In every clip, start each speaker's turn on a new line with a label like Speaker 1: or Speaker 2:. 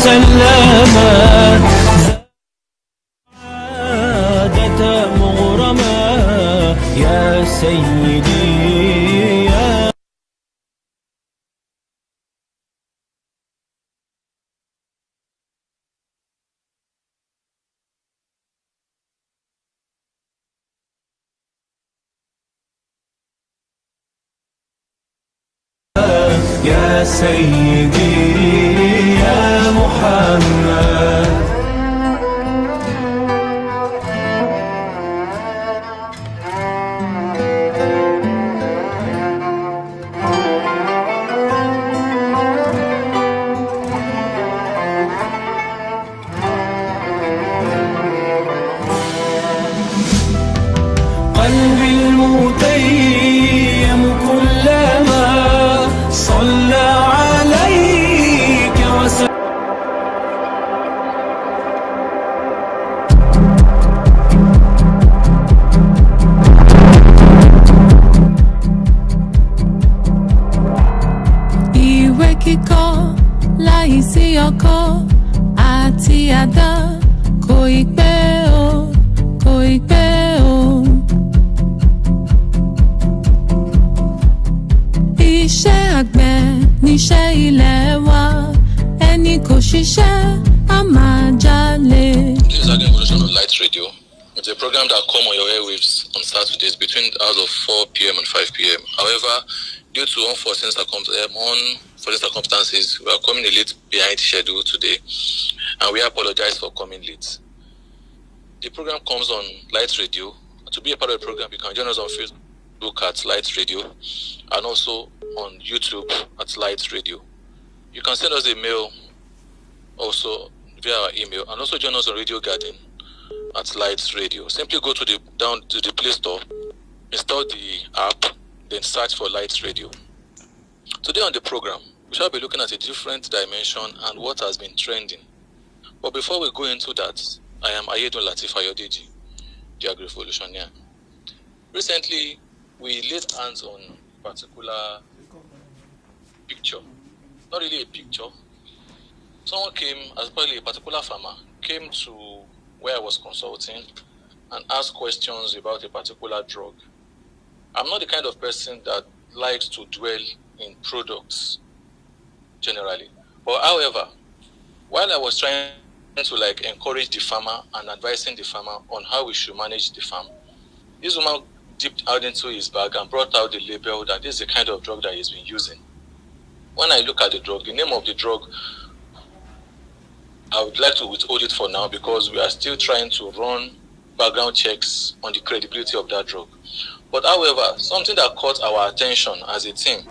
Speaker 1: سلم زادة مغرما يا سيدي يا سيدي يا محمد. قلبي المتيم كلما صلى عليك وسلم.
Speaker 2: Ìwé kíkọ láìsí ọkọ àti àdá kò ì pẹ́ o, kò ì pẹ́ o. Iṣẹ́ àgbẹ̀ níṣẹ́ ilẹ̀ wa, ẹni kò ṣiṣẹ́ á máa jalè.
Speaker 3: This is Agreenvolution on Light Radio. It's a program that comes on your airwaves on Saturdays between the hours of 4 p.m. and 5 p.m. However, due to unforeseen circumstances, we are coming a little behind schedule today, and we apologize for coming late. The program comes on Light Radio. To be a part of the program, you can join us on Facebook at Light Radio and also on YouTube at Light Radio. You can send us a mail also via our email, and also join us on Radio Garden at Light Radio. Simply go to the Play Store, install the app, then search for Light Radio. Today on the program, we shall be looking at a different dimension and what has been trending. But before we go into that, I am AIYEDUN LATEEF, the Agreenvolutionnaire. Recently, we laid hands on a particular picture. Not really a picture. Someone came, as probably a particular farmer, came to where I was consulting and asked questions about a particular drug. I'm not the kind of person that likes to dwell in products generally. But however, while I was trying to encourage the farmer and advising the farmer on how we should manage the farm, this woman dipped out into his bag and brought out the label that this is the kind of drug that he's been using. When I look at the drug, the name of the drug, I would like to withhold it for now because we are still trying to run background checks on the credibility of that drug. But however, something that caught our attention as a team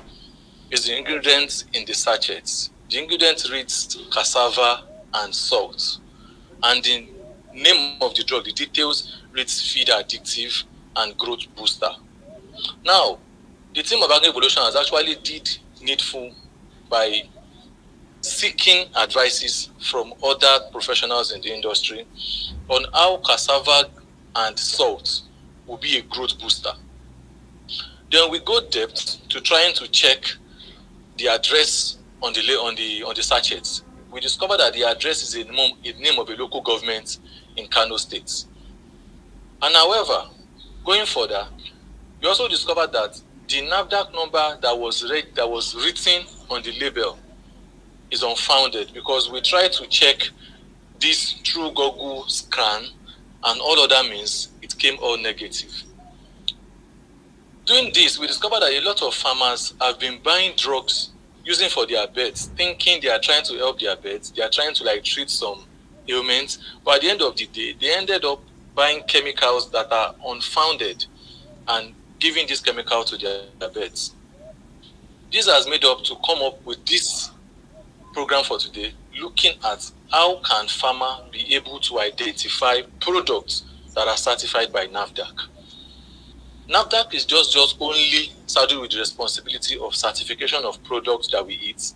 Speaker 3: is the ingredients in the sachets. The ingredients reads cassava and salt. And the name of the drug, the details reads feed addictive and growth booster. Now, the team of Agreenvolution has actually did needful by seeking advices from other professionals in the industry on how cassava and salt will be a growth booster. Then we go depth to trying to check the address on the sachets. We discovered that the address is a name of a local government in Kano State. And however, going further, we also discovered that the NAFDAC number that was written on the label is unfounded because we tried to check this through Google scan and all other means it came all negative. Doing this, we discovered that a lot of farmers have been buying drugs using for their birds, thinking they are trying to help their birds, they are trying to treat some ailments, but at the end of the day, they ended up buying chemicals that are unfounded and giving this chemical to their birds. This has made up to come up with this program for today, looking at how can farmer be able to identify products that are certified by NAFDAC. NAFDAC is just only saddled with the responsibility of certification of products that we eat.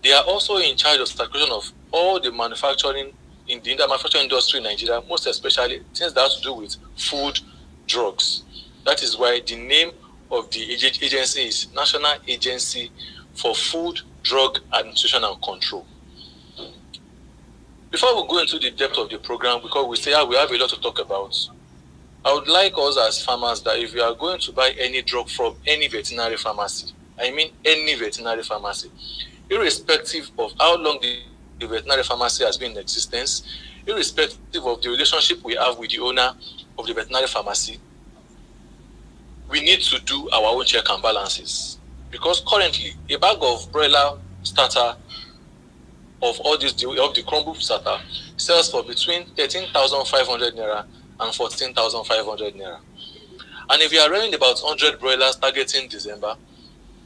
Speaker 3: They are also in charge of certification of all the manufacturing in the manufacturing industry in Nigeria, most especially things that have to do with food, drugs. That is why the name of the agency is National Agency for Food, Drug Administration and Control. Before we go into the depth of the program, because we say we have a lot to talk about, I would like us as farmers that if you are going to buy any drug from any veterinary pharmacy, I mean any veterinary pharmacy, irrespective of how long the veterinary pharmacy has been in existence, irrespective of the relationship we have with the owner of the veterinary pharmacy, we need to do our own check and balances. Because currently, a bag of broiler starter of all this, of the crumble starter, sells for between 13,500 naira and 14,500 naira. And if you are running about 100 broilers targeting December,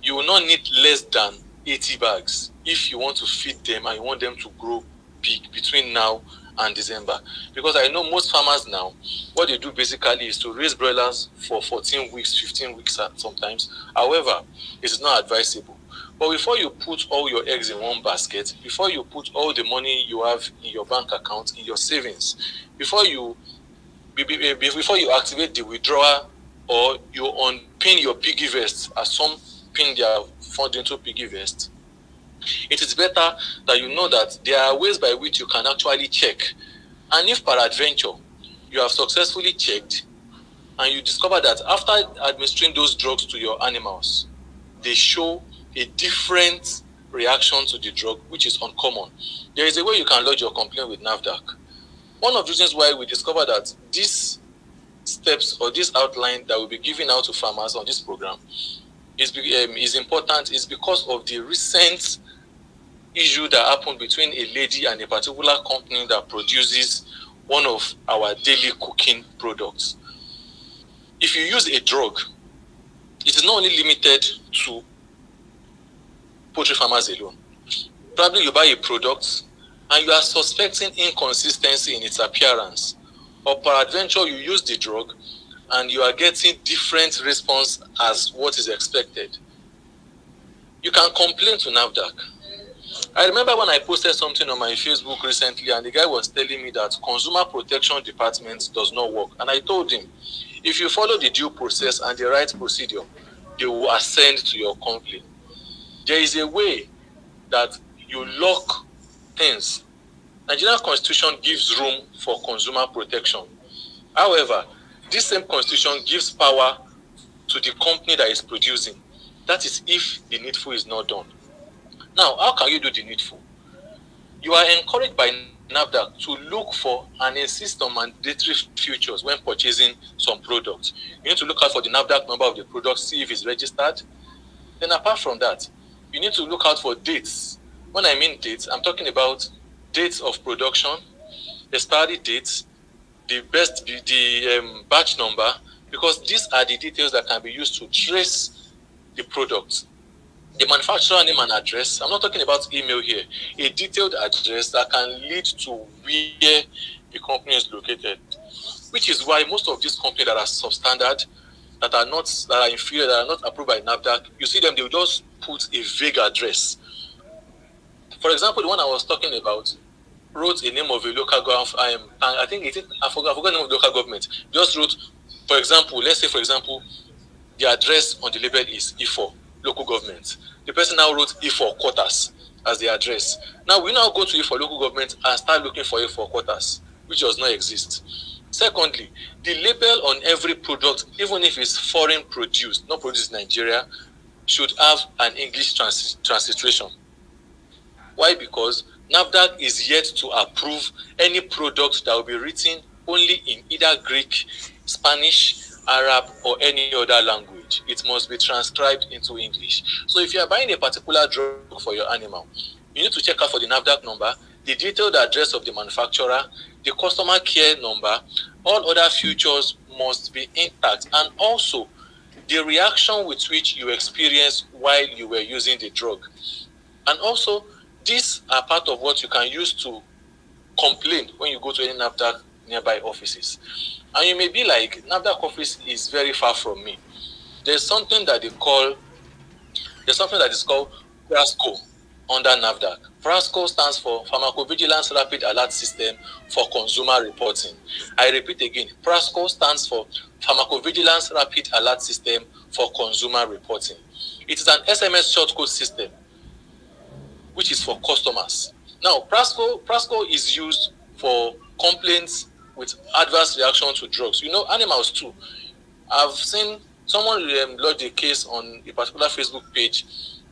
Speaker 3: you will not need less than 80 bags if you want to feed them and you want them to grow big between now and December. Because I know most farmers now, what they do basically is to raise broilers for 14 weeks, 15 weeks sometimes. However, it is not advisable. But before you put all your eggs in one basket, before you put all the money you have in your bank account, in your savings, before you activate the withdrawal or you unpin your piggy vest, as some pin their fund into piggy vest, it is better that you know that there are ways by which you can actually check. And if peradventure you have successfully checked and you discover that after administering those drugs to your animals, they show a different reaction to the drug, which is uncommon, there is a way you can lodge your complaint with NAFDAC. One of the reasons why we discovered that these steps or this outline that we'll be giving out to farmers on this program is important is because of the recent issue that happened between a lady and a particular company that produces one of our daily cooking products. If you use a drug, it is not only limited to poultry farmers alone. Probably you buy a product and you are suspecting inconsistency in its appearance, or peradventure you use the drug and you are getting different response as what is expected. You can complain to NAFDAC. I remember when I posted something on my Facebook recently and the guy was telling me that Consumer Protection Department does not work. And I told him, if you follow the due process and the right procedure, they will ascend to your complaint. There is a way that you lock things. Nigerian Constitution gives room for consumer protection. However, this same Constitution gives power to the company that is producing. That is if the needful is not done. Now, how can you do the needful? You are encouraged by NAFDAC to look for and insist on mandatory features when purchasing some products. You need to look out for the NAFDAC number of the product, see if it's registered. Then apart from that, you need to look out for dates. When I mean dates, I'm talking about dates of production, expiry dates, the batch number, because these are the details that can be used to trace the product. The manufacturer name and address, I'm not talking about email here, a detailed address that can lead to where the company is located. Which is why most of these companies that are substandard, that are inferior, that are not approved by NAFDAC, you see them, they will just put a vague address. For example, the one I was talking about wrote a name of a local government. I forgot the name of the local government. Just wrote, for example, let's say, for example, the address on the label is E4, local government. The person now wrote E4 quarters as the address. Now we now go to E4 local government and start looking for E4 quarters, which does not exist. Secondly, the label on every product, even if it's foreign produced, not produced in Nigeria, should have an English transliteration. Why? Because NAFDAC is yet to approve any product that will be written only in either Greek, Spanish, Arab, or any other language. It must be transcribed into English. So if you are buying a particular drug for your animal, you need to check out for the NAFDAC number, the detailed address of the manufacturer, the customer care number. All other features must be intact, and also the reaction with which you experienced while you were using the drug. And also, these are part of what you can use to complain when you go to any NAFDAC nearby offices. And you may be like, NAFDAC office is very far from me. There's something that is called FRASCO under NAFDAC. FRASCO stands for Pharmacovigilance Rapid Alert System for Consumer Reporting. I repeat again, FRASCO stands for Pharmacovigilance Rapid Alert System for Consumer Reporting. It is an SMS shortcode system, which is for customers. Now, Prasco is used for complaints with adverse reaction to drugs. You know, animals too. I've seen someone lodged a case on a particular Facebook page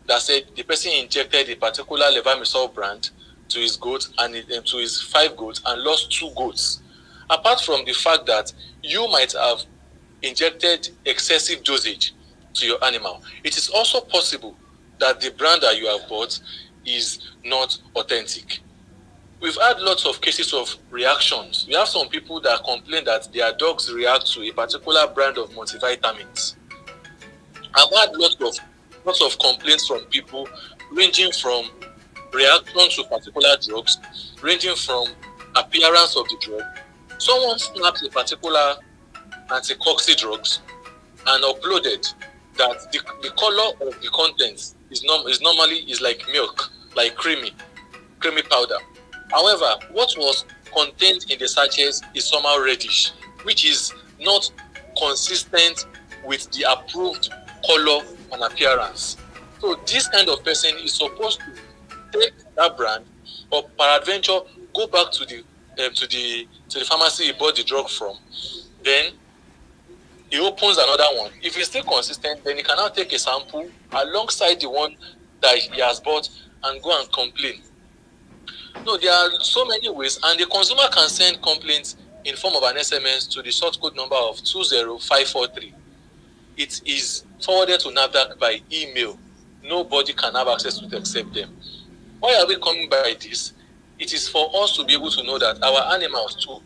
Speaker 3: that said the person injected a particular levamisole brand to his goat and to his 5 goats and lost 2 goats. Apart from the fact that you might have injected excessive dosage to your animal, it is also possible that the brand that you have bought is not authentic. We've had lots of cases of reactions. We have some people that complain that their dogs react to a particular brand of multivitamins. I've had lots of complaints from people ranging from reaction to particular drugs, ranging from appearance of the drug. Someone snapped a particular anti-coxy drugs and uploaded that the color of the contents is normally like milk, like creamy powder. However, what was contained in the sachets is somehow reddish, which is not consistent with the approved color and appearance. So this kind of person is supposed to take that brand or peradventure go back to the pharmacy he bought the drug from. Then he opens another one. If it's still consistent, then he can now take a sample alongside the one that he has bought and go and complain. No, there are so many ways, and the consumer can send complaints in form of an SMS to the short code number of 20543. It is forwarded to NAFDAC by email. Nobody can have access to it except them. Why are we coming by this? It is for us to be able to know that our animals too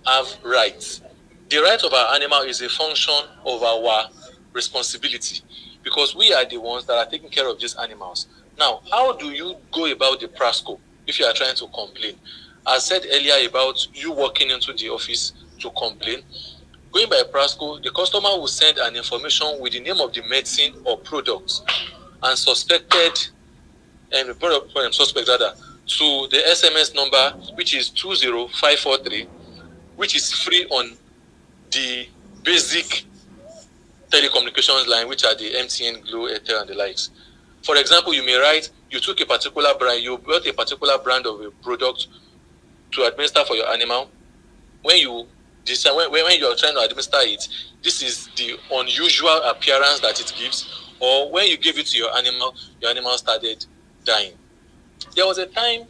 Speaker 3: have rights. The right of our animal is a function of our responsibility because we are the ones that are taking care of these animals. Now, how do you go about the Prasco if you are trying to complain? I said earlier about you walking into the office to complain. Going by Prasco, the customer will send an information with the name of the medicine or product and suspect to the SMS number, which is 20543, which is free on the basic telecommunications line, which are the MTN, Glo, Airtel, and the likes. For example, you may write, you took a particular brand, you bought a particular brand of a product to administer for your animal. When you decide, when you are trying to administer it, this is the unusual appearance that it gives, or when you give it to your animal started dying. There was a time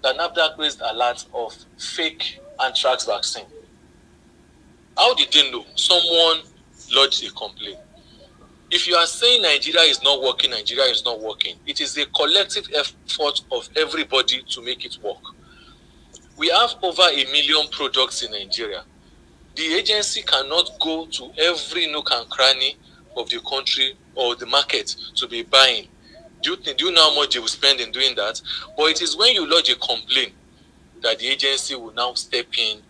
Speaker 3: that NAFDAC raised alert of fake anthrax vaccine. How did they know? Someone lodged a complaint. If you are saying Nigeria is not working, it is a collective effort of everybody to make it work. We have over 1 million products in Nigeria. The agency cannot go to every nook and cranny of the country or the market to be buying. Do you know how much they will spend in doing that? But it is when you lodge a complaint that the agency will now step in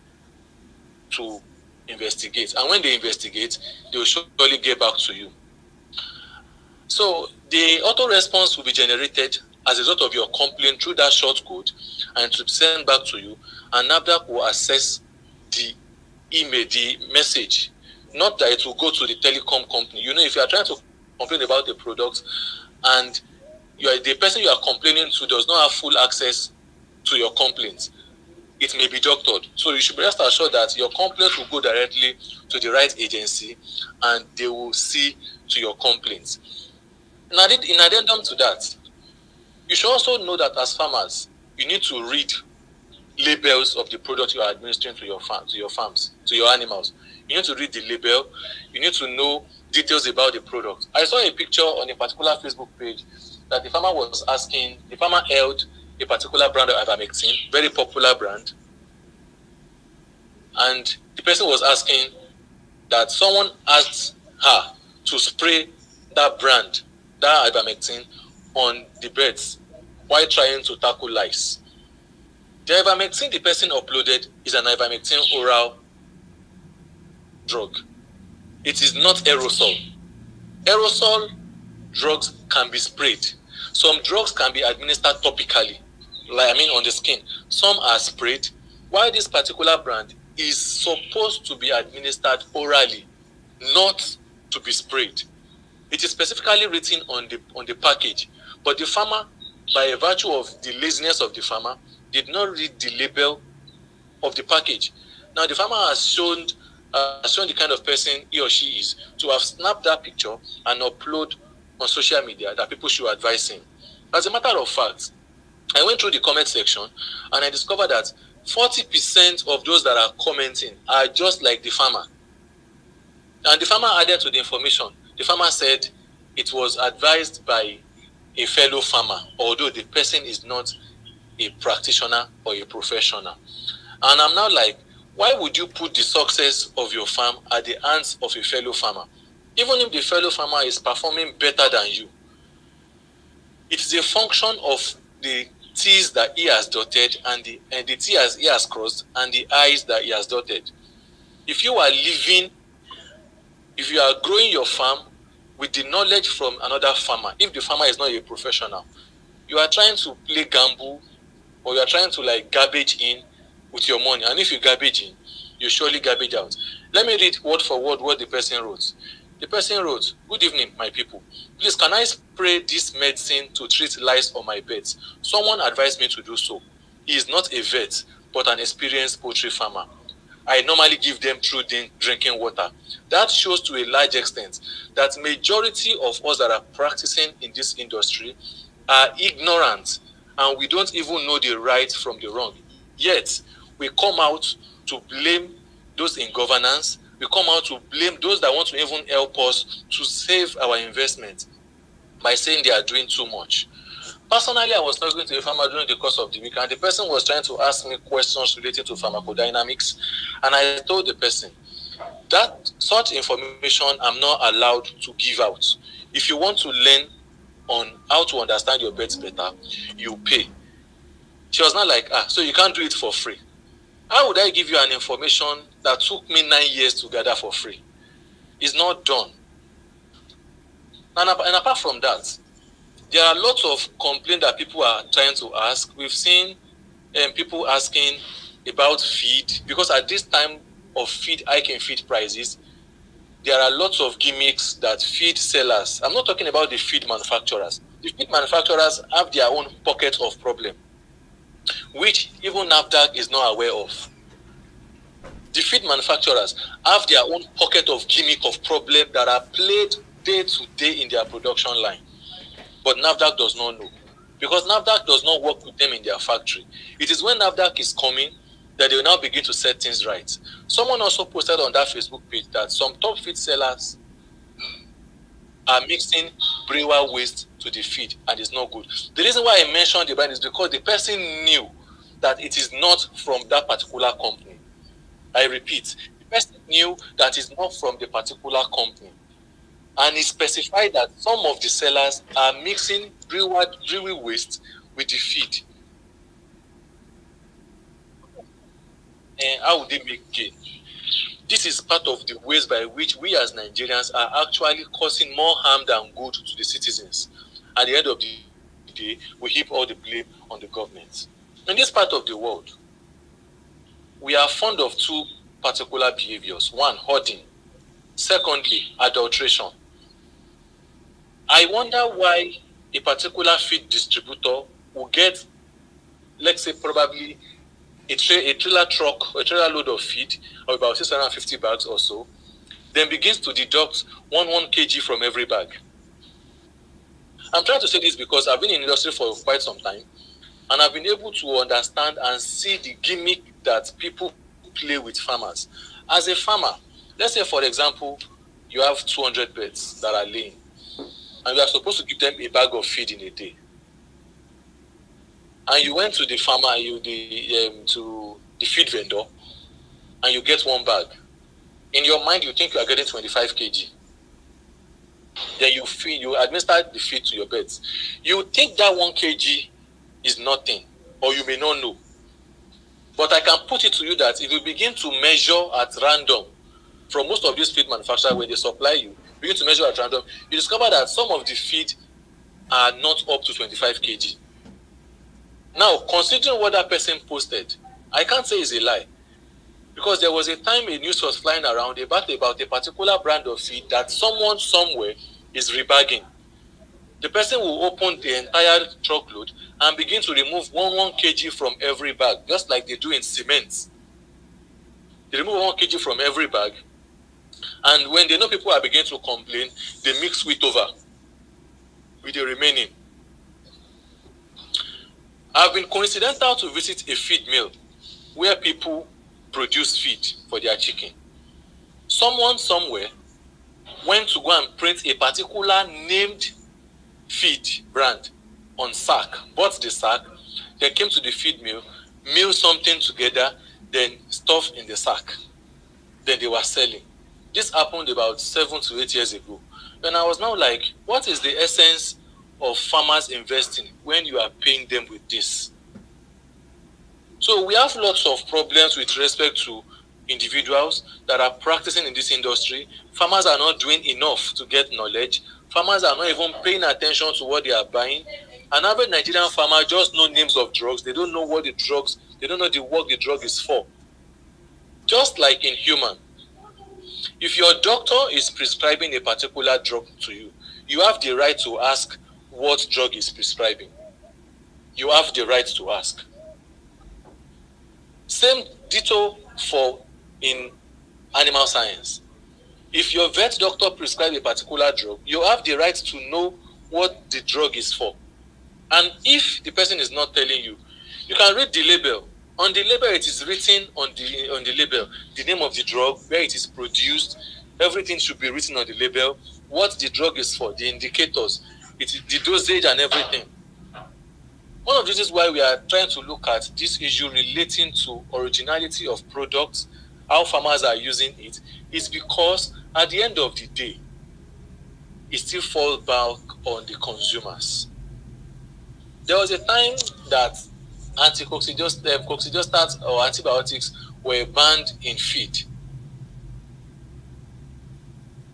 Speaker 3: to investigate. And when they investigate, they will surely get back to you. So the auto response will be generated as a result of your complaint through that short code and to send back to you. And NAFDAC will assess the email, the message. Not that it will go to the telecom company. You know, if you are trying to complain about the product and the person you are complaining to does not have full access to your complaint, it may be doctored. So you should be rest assured that your complaint will go directly to the right agency and they will see to your complaints. In addendum to that, you should also know that as farmers, you need to read labels of the product you are administering to your farms, to your animals. You need to read the label. You need to know details about the product. I saw a picture on a particular Facebook page that the farmer held a particular brand of ivermectin, very popular brand, and the person was asking that someone asked her to spray that brand, that ivermectin, on the birds while trying to tackle lice. The ivermectin the person uploaded is an ivermectin oral drug. It is not aerosol. Aerosol drugs can be sprayed. Some drugs can be administered topically, on the skin. Some are sprayed, while this particular brand is supposed to be administered orally, not to be sprayed. It is specifically written on the package, but the farmer by virtue of the laziness of the farmer, did not read the label of the package. Now, the farmer has shown the kind of person he or she is to have snapped that picture and upload on social media that people should advise him. As a matter of fact, I went through the comment section and I discovered that 40% of those that are commenting are just like the farmer. And the farmer added to the information. The farmer said it was advised by a fellow farmer, although the person is not a practitioner or a professional. And I'm now like, why would you put the success of your farm at the hands of a fellow farmer? Even if the fellow farmer is performing better than you, it is a function of the T's that he has dotted and the T's he has crossed and the I's that he has dotted. If you are growing your farm with the knowledge from another farmer, if the farmer is not a professional, you are trying to play gamble or you are trying to like garbage in with your money. And if you garbage in, you surely garbage out. Let me read word for word what the person wrote. The person wrote, "Good evening, my people. Please, can I spray this medicine to treat lice on my beds? Someone advised me to do so. He is not a vet, but an experienced poultry farmer. I normally give them through drinking water. That shows to a large extent that majority of us that are practicing in this industry are ignorant and we don't even know the right from the wrong. Yet, we come out to blame those in governance. We come out to blame those that want to even help us to save our investment by saying they are doing too much." Personally, I was talking to a farmer during the course of the week, and the person was trying to ask me questions related to pharmacodynamics, and I told the person that such information I'm not allowed to give out. If you want to learn on how to understand your birds better, you pay. She was not like, so you can't do it for free. How would I give you an information that took me 9 years to gather for free? It's not done. And apart from that, there are lots of complaints that people are trying to ask. We've seen people asking about feed, because at this time of feed, hiking feed prices, there are lots of gimmicks that feed sellers. I'm not talking about the feed manufacturers. The feed manufacturers have their own pocket of problem, which even NAFDAC is not aware of. The feed manufacturers have their own pocket of gimmick of problem that are played day to day in their production line. But NAFDAC does not know, because NAFDAC does not work with them in their factory. It is when NAFDAC is coming that they will now begin to set things right. Someone also posted on that Facebook page that some top feed sellers are mixing brewer waste to the feed, and it's not good. The reason why I mentioned the brand is because the person knew that it is not from that particular company. I repeat, the person knew that it's not from the particular company. And he specified that some of the sellers are mixing brewery waste with the feed. And how would they make gain? This is part of the ways by which we as Nigerians are actually causing more harm than good to the citizens. At the end of the day, we heap all the blame on the government. In this part of the world, we are fond of two particular behaviors. One, hoarding. Secondly, adulteration. I wonder why a particular feed distributor will get, let's say, probably a trailer truck or a trailer load of feed of about 650 bags or so, then begins to deduct 1 kg from every bag. I'm trying to say this because I've been in the industry for quite some time, and I've been able to understand and see the gimmick that people play with farmers. As a farmer, let's say, for example, you have 200 birds that are laying, and you are supposed to give them a bag of feed in a day. And you went to the farmer, to the feed vendor, and you get 1 bag. In your mind, you think you are getting 25 kg. Then you administer the feed to your birds. You think that 1 kg is nothing, or you may not know. But I can put it to you that if you begin to measure at random, from most of these feed manufacturers, when they supply you, begin to measure at random, you discover that some of the feed are not up to 25 kg. Now, considering what that person posted, I can't say it's a lie. Because there was a time a news was flying around about a particular brand of feed that someone somewhere is rebagging. The person will open the entire truckload and begin to remove 1 kg from every bag, just like they do in cement. They remove 1 kg from every bag, and when they know people are beginning to complain, they mix wheat over with the remaining. I've been coincidental to visit a feed mill where people produce feed for their chicken. Someone somewhere went to go and print a particular named feed brand on sack, bought the sack, then came to the feed mill, milled something together, then stuff in the sack. Then they were selling. This happened about 7 to 8 years ago. And I was now like, what is the essence of farmers investing when you are paying them with this? So we have lots of problems with respect to individuals that are practicing in this industry. Farmers are not doing enough to get knowledge. Farmers are not even paying attention to what they are buying. An average Nigerian farmer just know names of drugs. They don't know what the drugs, they don't know the work the drug is for. Just like in human, if your doctor is prescribing a particular drug to you, you have the right to ask what drug is prescribing. You have the right to ask. Same ditto for in animal science. If your vet doctor prescribes a particular drug, you have the right to know what the drug is for. And if the person is not telling you, you can read the label. On the label, it is written on the label, the name of the drug, where it is produced. Everything should be written on the label, what the drug is for, the indicators, the dosage and everything. One of the reasons why we are trying to look at this issue relating to originality of products, how farmers are using it, is because at the end of the day, it still falls back on the consumers. There was a time that coccidiostatin or antibiotics were banned in feed.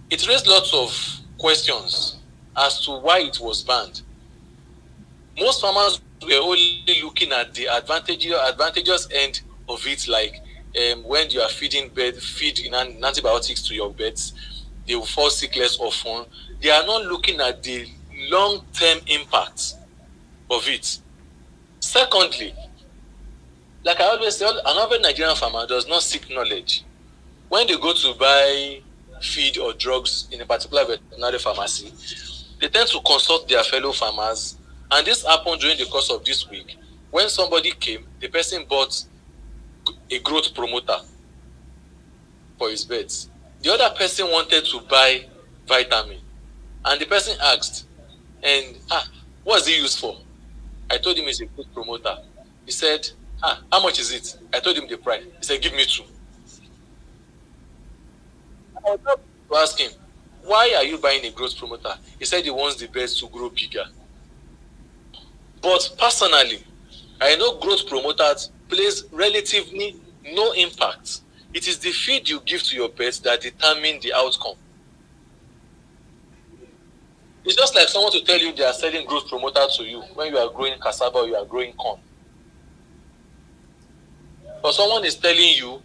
Speaker 3: It raised lots of questions as to why it was banned. Most farmers were only looking at the advantageous end of it, like when you are feeding antibiotics to your birds, they will fall sick less often. They are not looking at the long-term impact of it. Secondly, like I always say, another Nigerian farmer does not seek knowledge. When they go to buy feed or drugs in a particular veterinary pharmacy, they tend to consult their fellow farmers. And this happened during the course of this week. When somebody came, the person bought a growth promoter for his birds. The other person wanted to buy vitamin. And the person asked, what's it used for? I told him it's a growth promoter. He said, how much is it? I told him the price. He said, give me 2. I was about to ask him, why are you buying a growth promoter? He said he wants the birds to grow bigger. But personally, I know growth promoters plays relatively no impact. It is the feed you give to your pets that determine the outcome. It's just like someone to tell you they are selling growth promoter to you when you are growing cassava or you are growing corn. Or someone is telling you,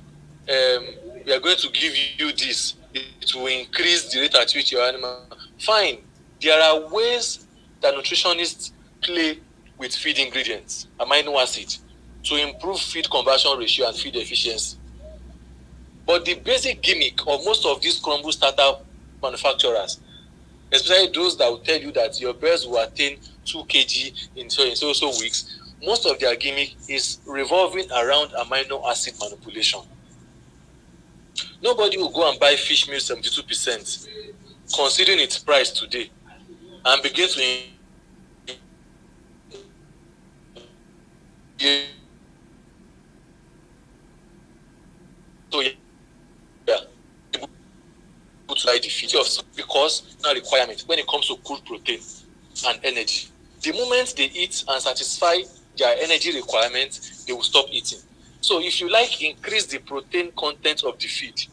Speaker 3: we are going to give you this. It will increase the rate at which your animal. Fine. There are ways that nutritionists play with feed ingredients, amino acid, to improve feed conversion ratio and feed efficiency. But the basic gimmick of most of these crumble startup manufacturers, especially those that will tell you that your birds will attain 2 kg in so weeks, most of their gimmick is revolving around amino acid manipulation. Nobody will go and buy fish meal 72%, considering its price today, and begin to the feed of, because now requirement when it comes to crude protein and energy. The moment they eat and satisfy their energy requirements, they will stop eating. So if you increase the protein content of the feed,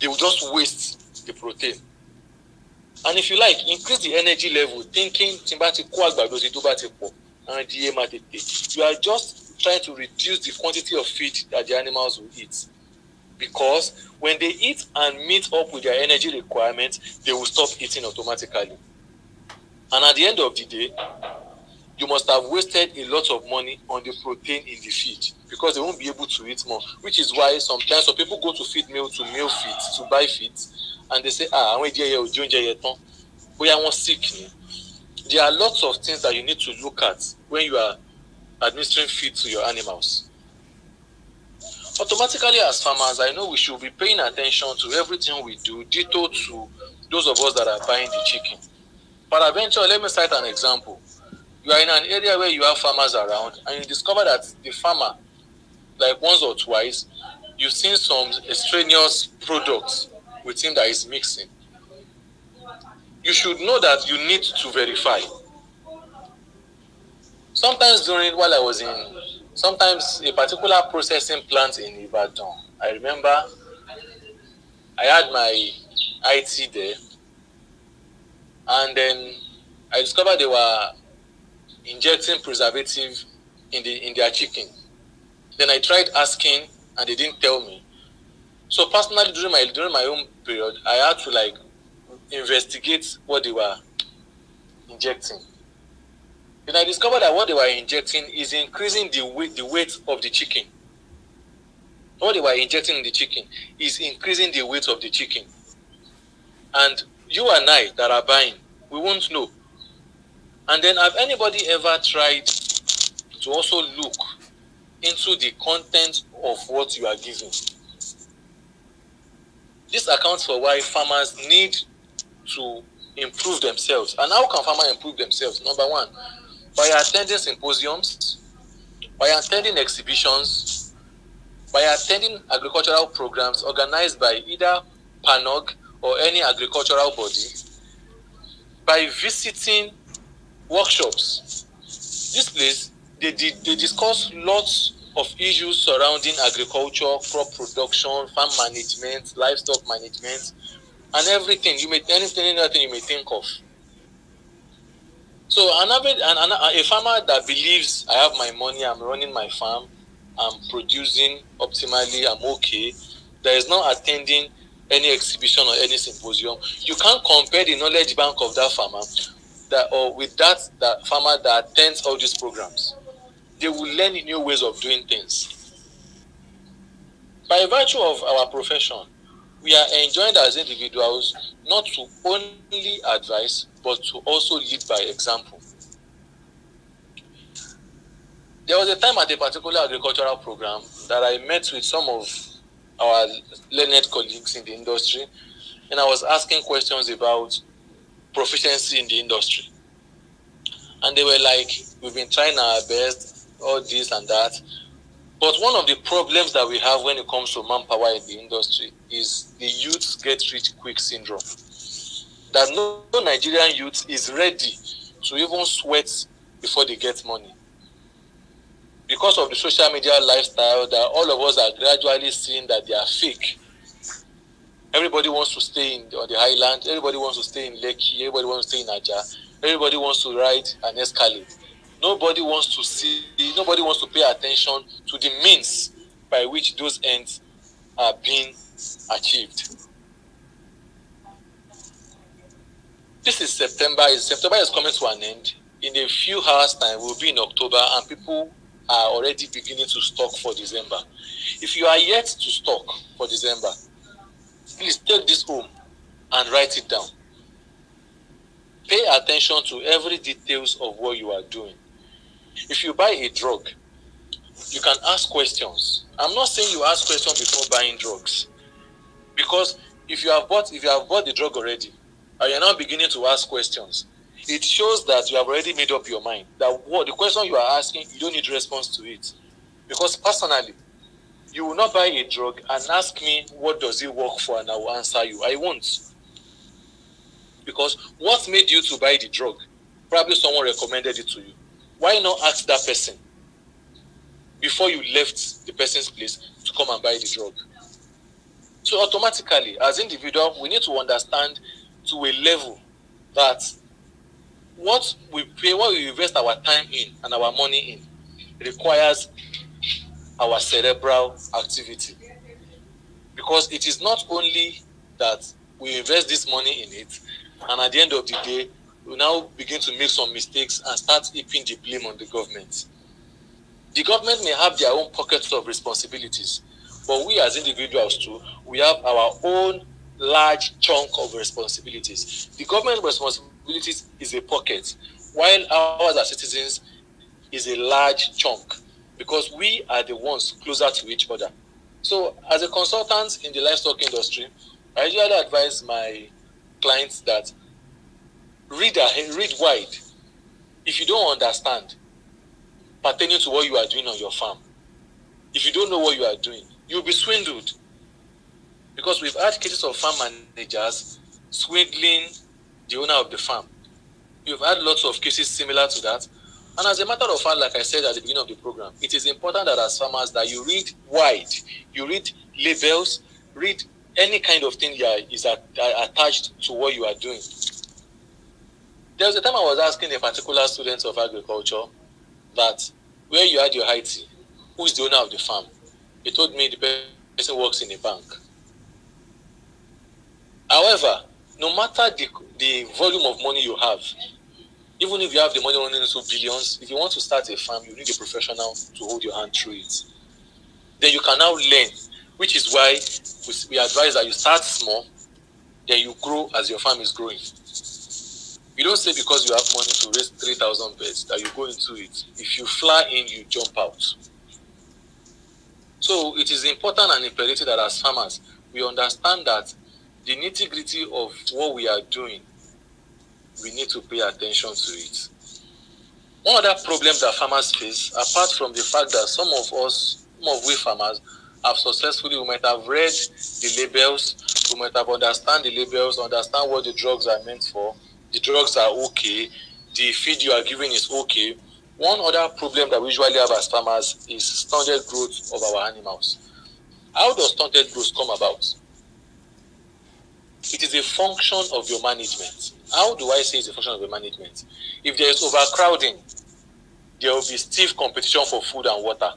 Speaker 3: they will just waste the protein. And if you increase the energy level, thinking you are just trying to reduce the quantity of feed that the animals will eat. Because when they eat and meet up with their energy requirements, they will stop eating automatically. And at the end of the day, you must have wasted a lot of money on the protein in the feed because they won't be able to eat more. Which is why sometimes some people go to feed mill to meal feed to buy feed, and they say, I want sick. There are lots of things that you need to look at when you are administering feed to your animals. Automatically, as farmers, I know we should be paying attention to everything we do, ditto to those of us that are buying the chicken. Peradventure, let me cite an example. You are in an area where you have farmers around, and you discover that the farmer, like once or twice, you've seen some extraneous products with him that is mixing. You should know that you need to verify. Sometimes while I was sometimes a particular processing plant in Ibadan, I remember I had my IT there, and then I discovered they were injecting preservative in their chicken. Then I tried asking, and they didn't tell me. So personally, during my own period, I had to investigate what they were injecting. Then I discovered that what they were injecting is increasing the weight of the chicken. What they were injecting in the chicken is increasing the weight of the chicken. And you and I that are buying, we won't know. And then have anybody ever tried to also look into the content of what you are giving? This accounts for why farmers need to improve themselves. And how can farmers improve themselves? Number one, by attending symposiums, by attending exhibitions, by attending agricultural programs organized by either PANOG or any agricultural body, by visiting workshops. This place, they discuss lots of issues surrounding agriculture, crop production, farm management, livestock management, and everything you may think of. So a farmer that believes I have my money, I'm running my farm, I'm producing optimally, I'm okay, there is not attending any exhibition or any symposium, you can't compare the knowledge bank of that farmer with that farmer that attends all these programs. They will learn new ways of doing things. By virtue of our profession, we are enjoined as individuals not to only advise, but to also lead by example. There was a time at a particular agricultural program that I met with some of our learned colleagues in the industry, and I was asking questions about proficiency in the industry. And they were like, we've been trying our best, all this and that. But one of the problems that we have when it comes to manpower in the industry is the youth get rich quick syndrome. That no Nigerian youth is ready to even sweat before they get money. Because of the social media lifestyle that all of us are gradually seeing that they are fake. Everybody wants to stay on the highland, everybody wants to stay in Lekki, everybody wants to stay in Aja, everybody wants to ride an Escalade. Nobody wants to pay attention to the means by which those ends are being achieved. This is September. September is coming to an end. In a few hours' time, we'll be in October, and people are already beginning to stock for December. If you are yet to stock for December, please take this home and write it down. Pay attention to every details of what you are doing. If you buy a drug, you can ask questions. I'm not saying you ask questions before buying drugs, because if you have bought the drug already, and you're now beginning to ask questions, it shows that you have already made up your mind that the question you are asking, you don't need response to it. Because personally, you will not buy a drug and ask me what does it work for, and I will answer you. I won't. Because what made you to buy the drug? Probably someone recommended it to you. Why not ask that person before you left the person's place to come and buy the drug? So automatically, as individuals, we need to understand to a level that what we pay, what we invest our time in and our money in requires our cerebral activity. Because it is not only that we invest this money in it, and at the end of the day, will now begin to make some mistakes and start heaping the blame on the government. The government may have their own pockets of responsibilities, but we as individuals too, we have our own large chunk of responsibilities. The government responsibilities is a pocket, while ours as citizens is a large chunk, because we are the ones closer to each other. So as a consultant in the livestock industry, I usually advise my clients that read wide. If you don't understand pertaining to what you are doing on your farm, if you don't know what you are doing, you'll be swindled. Because we've had cases of farm managers swindling the owner of the farm. You've had lots of cases similar to that. And as a matter of fact, like I said at the beginning of the program, it is important that as farmers that you read wide, you read labels, read any kind of thing that is attached to what you are doing. There was a time I was asking a particular student of agriculture that where you had your IT, who is the owner of the farm? He told me the person works in a bank. However, no matter the volume of money you have, even if you have the money running into billions, if you want to start a farm, you need a professional to hold your hand through it. Then you can now learn, which is why we advise that you start small, then you grow as your farm is growing. You don't say because you have money to raise 3,000 birds that you go into it. If you fly in, you jump out. So it is important and imperative that as farmers, we understand that the nitty-gritty of what we are doing, we need to pay attention to it. One other problem that farmers face, apart from the fact that some of we farmers have successfully, we might have read the labels, we might have understand the labels, understand what the drugs are meant for, the drugs are okay, the feed you are giving is okay. One other problem that we usually have as farmers is stunted growth of our animals. How does stunted growth come about? It is a function of your management. How do I say it's a function of your management? If there is overcrowding, there will be stiff competition for food and water.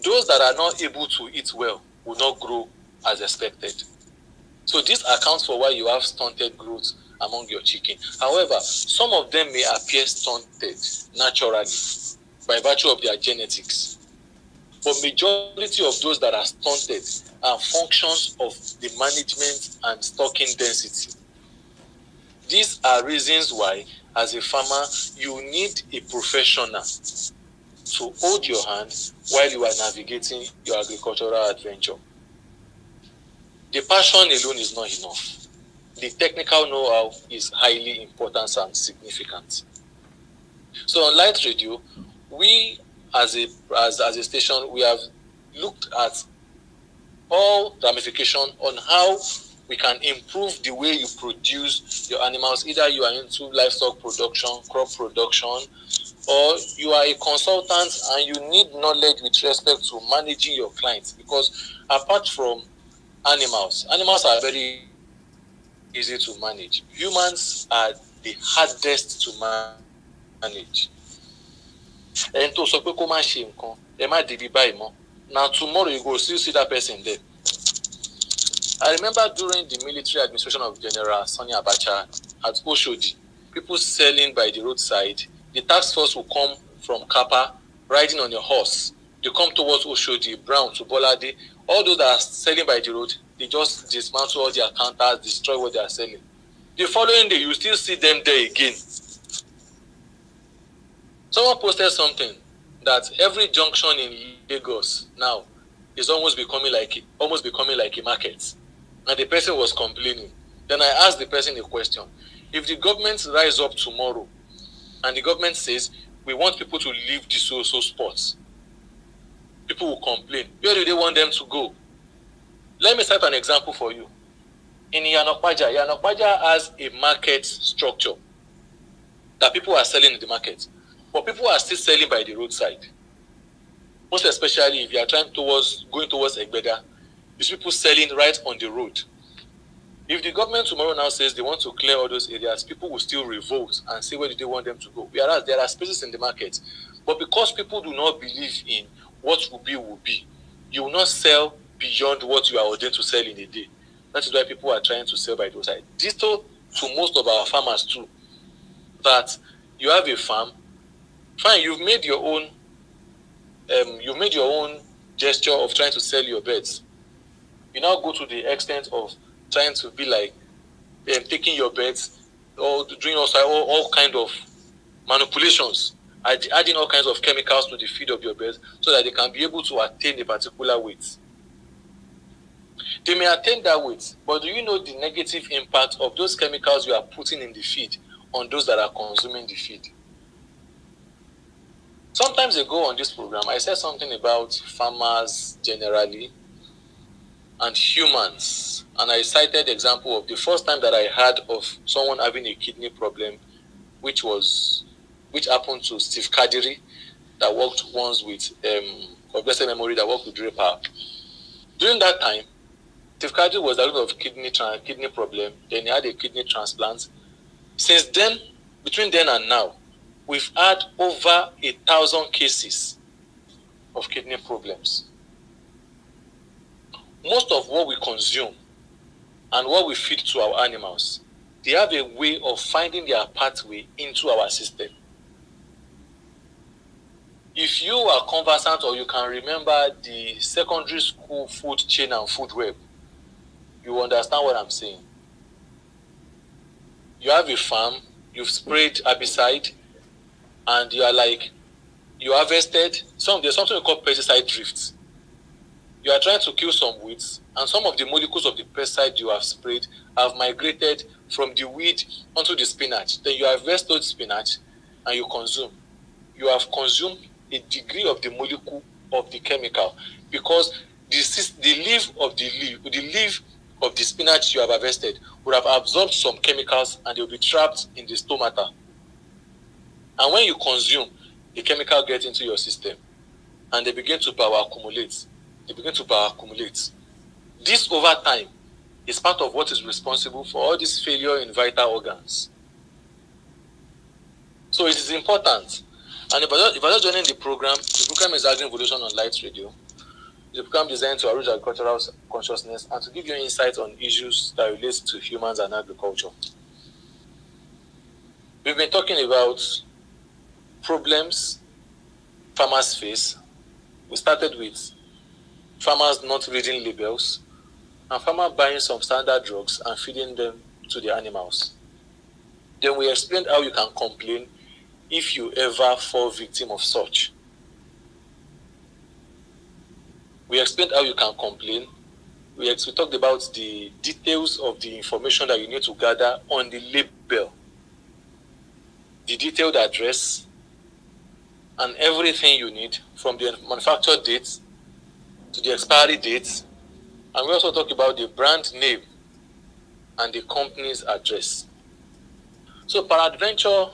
Speaker 3: Those that are not able to eat well will not grow as expected. So this accounts for why you have stunted growth among your chicken. However, some of them may appear stunted naturally by virtue of their genetics. But majority of those that are stunted are functions of the management and stocking density. These are reasons why, as a farmer, you need a professional to hold your hand while you are navigating your agricultural adventure. The passion alone is not enough. The technical know-how is highly important and significant. So on Light Radio, we as a station, we have looked at all ramifications on how we can improve the way you produce your animals. Either you are into livestock production, crop production, or you are a consultant and you need knowledge with respect to managing your clients. Because apart from animals are very easy to manage. Humans are the hardest to manage. And to so now tomorrow you go still see that person there. I remember during the military administration of General Sani Abacha at Oshodi, people selling by the roadside, the task force will come from Kappa, riding on a horse. They come towards Oshodi, Brown to Bolade. All those that are selling by the road, they just dismantle all their counters, destroy what they are selling. The following day, you still see them there again. Someone posted something that every junction in Lagos now is almost becoming like a market. And the person was complaining. Then I asked the person a question. If the government rise up tomorrow and the government says, we want people to leave these so spots, people will complain. Where do they want them to go? Let me cite an example for you. In Yanokpaja has a market structure that people are selling in the market. But people are still selling by the roadside. Most especially if you are going towards Egbeda, these people selling right on the road. If the government tomorrow now says they want to clear all those areas, people will still revolt and say where do they want them to go. Whereas there are spaces in the market. But because people do not believe in what will be, you will not sell beyond what you are ordained to sell in a day. That is why people are trying to sell by the roadside. Ditto to most of our farmers too. that you have a farm, fine, you've made your own gesture of trying to sell your birds. You now go to the extent of trying to be like taking your birds or doing all kind of manipulations, adding all kinds of chemicals to the feed of your birds so that they can be able to attain a particular weight. They may attain that weight, but do you know the negative impact of those chemicals you are putting in the feed on those that are consuming the feed? Sometimes ago on this program, I said something about farmers generally and humans, and I cited the example of the first time that I heard of someone having a kidney problem, which happened to Steve Kadiri, that worked once with of blessed memory, that worked with Draper. During that time, Steve Kadiri was diagnosed of kidney problem. Then he had a kidney transplant. Since then, between then and now, we've had over 1,000 cases of kidney problems. Most of what we consume and what we feed to our animals, they have a way of finding their pathway into our system. If you are conversant or you can remember the secondary school food chain and food web, you understand what I'm saying. You have a farm, you've sprayed herbicide, and you harvested. There's something we call pesticide drift. You are trying to kill some weeds, and some of the molecules of the pesticide you have sprayed have migrated from the weed onto the spinach. Then you harvest those spinach and you consume. You have consumed a degree of the molecule of the chemical because the leaf of the spinach you have harvested would have absorbed some chemicals and they will be trapped in the stomata. And when you consume, the chemical gets into your system and they begin to power accumulate. This over time is part of what is responsible for all this failure in vital organs. So it is important. And if you're just joining the program is Agreenvolution on Light Radio. It's a program designed to enrich agricultural consciousness and to give you insights on issues that relate to humans and agriculture. We've been talking about problems farmers face. We started with farmers not reading labels and farmers buying some standard drugs and feeding them to the animals. Then we explained how you can complain if you ever fall victim of such. We explained how you can complain. We talked about the details of the information that you need to gather on the label, the detailed address, and everything you need from the manufacture date to the expiry date. And we also talk about the brand name and the company's address. So peradventure,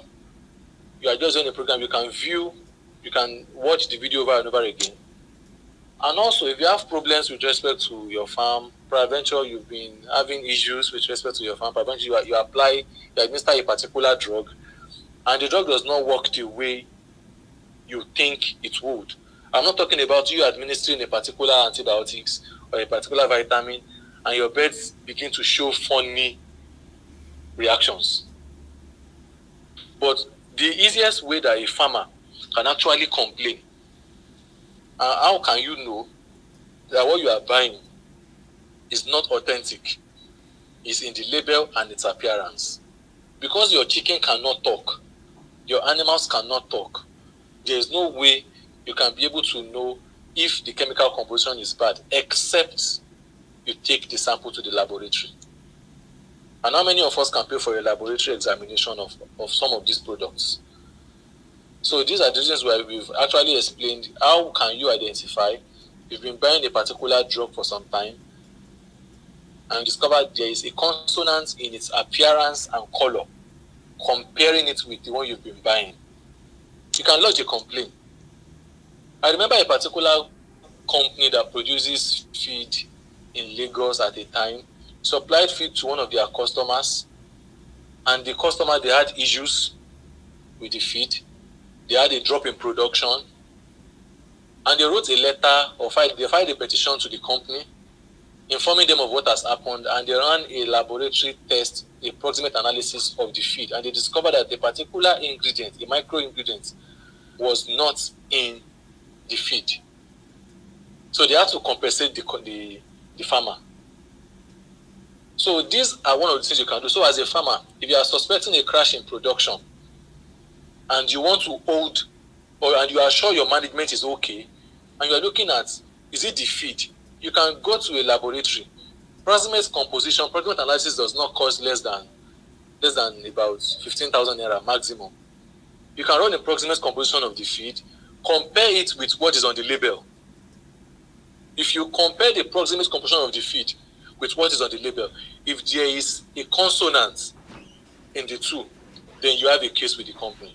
Speaker 3: you are just on the program, you can watch the video over and over again. And also, if you have problems with respect to your farm, peradventure you've been having issues with respect to your farm, peradventure you administer a particular drug, and the drug does not work the way you think it would. I'm not talking about you administering a particular antibiotics or a particular vitamin and your birds begin to show funny reactions. But the easiest way that a farmer can actually complain, how can you know that what you are buying is not authentic, is in the label and its appearance? Because your chicken cannot talk, your animals cannot talk, there is no way you can be able to know if the chemical composition is bad, except you take the sample to the laboratory. And how many of us can pay for a laboratory examination of some of these products? So these are the reasons why we've actually explained how can you identify you've been buying a particular drug for some time and discover there is a consonance in its appearance and color, comparing it with the one you've been buying. You can lodge a complaint. I remember a particular company that produces feed in Lagos at a time, supplied feed to one of their customers, and the customer, they had issues with the feed. They had a drop in production, and they wrote a letter or they filed a petition to the company, informing them of what has happened, and they ran a laboratory test, a proximate analysis of the feed, and they discovered that a particular ingredient, a micro ingredient, was not in the feed. So they had to compensate the farmer. So these are one of the things you can do. So as a farmer, if you are suspecting a crash in production and you want to hold, and you are sure your management is okay, and you are looking at, is it the feed? You can go to a laboratory. Proximate composition, proximate analysis does not cost less than about 15,000 naira maximum. You can run a proximate composition of the feed, compare it with what is on the label. If you compare the proximate composition of the feed with what is on the label, if there is a consonant in the two, then you have a case with the company.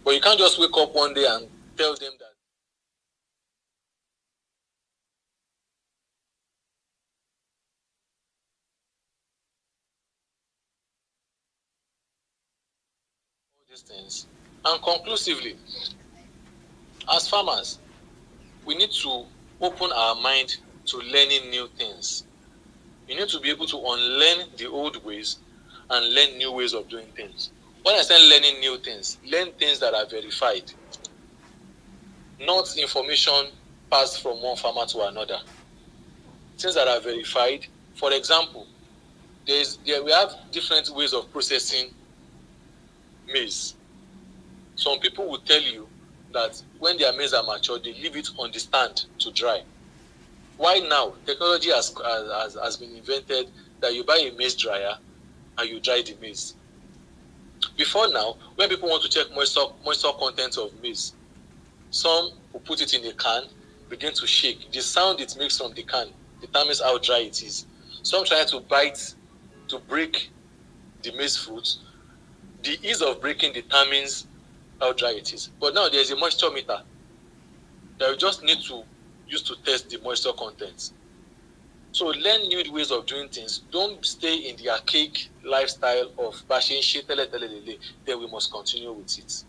Speaker 3: But you can't just wake up one day and tell them that all these things. And conclusively, as farmers, we need to open our mind to learning new things. You need to be able to unlearn the old ways and learn new ways of doing things. When I say learning new things, learn things that are verified, not information passed from one farmer to another. Things that are verified. For example, we have different ways of processing maize. Some people will tell you that when their maize are mature, they leave it on the stand to dry. Why now? Technology has been invented that you buy a maize dryer and you dry the maize. Before now, when people want to check moisture content of maize, some will put it in a can, begin to shake. The sound it makes from the can determines how dry it is. Some try to bite to break the maize fruit. The ease of breaking determines how dry it is. But now there's a moisture meter that you just need to use to test the moisture content. So learn new ways of doing things. Don't stay in the archaic lifestyle of bashing shit, then we must continue with it.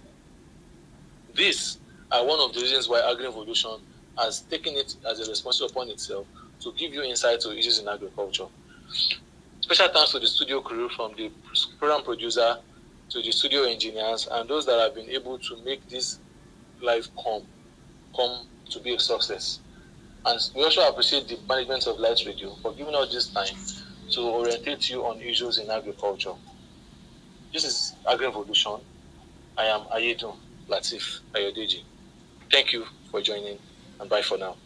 Speaker 3: These are one of the reasons why Agreenvolution has taken it as a responsibility upon itself to give you insight to issues in agriculture. Special thanks to the studio crew, from the program producer to the studio engineers and those that have been able to make this live come to be a success. And we also appreciate the management of Light Radio for giving us this time to orientate you on issues in agriculture. This is Agreenvolution. I am AIYEDUN, LATEEF, Ayodeji. Thank you for joining, and bye for now.